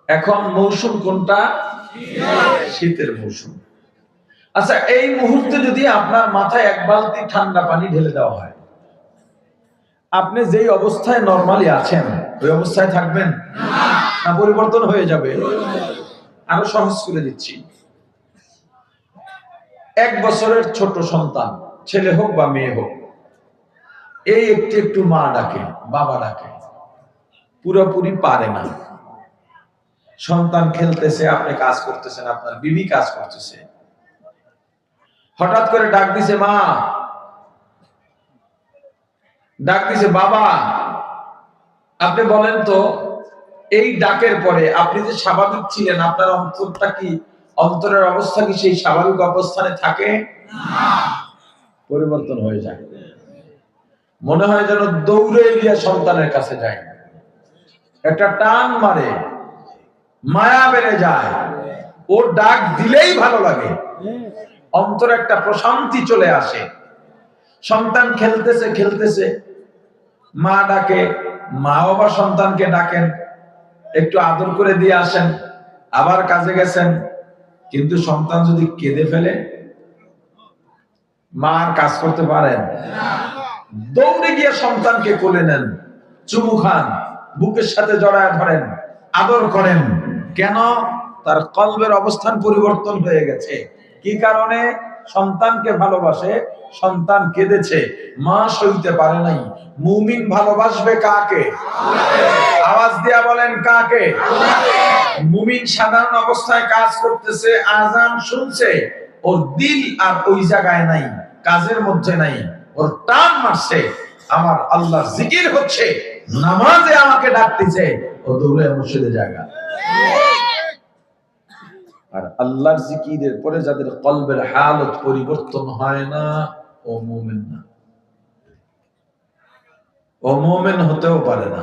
এখন মৌসুম কোনটা? শীতের মৌসুম। আচ্ছা, এই মুহূর্তে যদি আপনার মাথায় এক বালতি ঠান্ডা পানি ঢেলে দেওয়া হয়, আপনি যেই অবস্থায় নরমালি আছেন ওই অবস্থায় থাকবেন না পরিবর্তন হয়ে যাবে? আরো সহজ করে দিচ্ছি। 1 বছরের ছোট সন্তান, ছেলে হোক বা মেয়ে হোক, এই একটু একটু মা ডাকে, বাবা ডাকে, পুরোপুরি পারে না। সন্তান খেলতেছে, আপনি কাজ করতেছেন, আপনার বিবি কাজ করতেছে, হঠাৎ করে ডাক দিছে মা, ডাক দিছে বাবা। আপনি বলেন তো, এই ডাকের পরে আপনি যে স্বাভাবিক ছিলেন, আপনার অন্তরটা কি, অন্তরের অবস্থা কি সেই স্বাভাবিক অবস্থানে থাকে? পরিবর্তন হয়ে যায়। মনে হয় যেন দৌড়ে গিয়ে সন্তানের কাছে যায়, একটা টান মারে, মায়া বেড়ে যায়, ওর ডাক দিলেই ভালো লাগে, অন্তরে একটা প্রশান্তি চলে আসে। সন্তান খেলতেছে খেলতেছে, মা ডাকে, মাও বা সন্তানকে ডাকেন, একটু আদর করে দিয়ে আসেন, আবার কাজে গেছেন। কিন্তু সন্তান যদি কেঁদে ফেলে, মা আর কাজ করতে পারেন? দৌড়ে গিয়ে সন্তানকে কোলে নেন, চুমু খান, বুকের সাথে জড়ায় ধরেন, আদর করেন। কেন? তার কলবের অবস্থান পরিবর্তন হয়ে গেছে। কি কারণে? সন্তানকে ভালোবাসে, সন্তান কেঁদেছে, মা সইতে পারে নাই। মুমিন ভালোবাসবে কাকে? আওয়াজ দিয়া বলেন কাকে? মুমিন সাধারণ অবস্থায় কাজ করতেছে, আজান শুনছে, ওর দিল আর ওই জায়গায় নাই, কাজের মধ্যে নাই, ওর টান মারছে আমার আল্লাহর জিকির হচ্ছে, নামাজে আমাকে ডাকতেছে, ও দৌড়ে মসজিদে জায়গা। আর আল্লাহর জিকিরের পরে যাদের কলবের হালত পরিবর্তন হয় না, ও মুমিন না, ও মুমিন হতেও পারে না।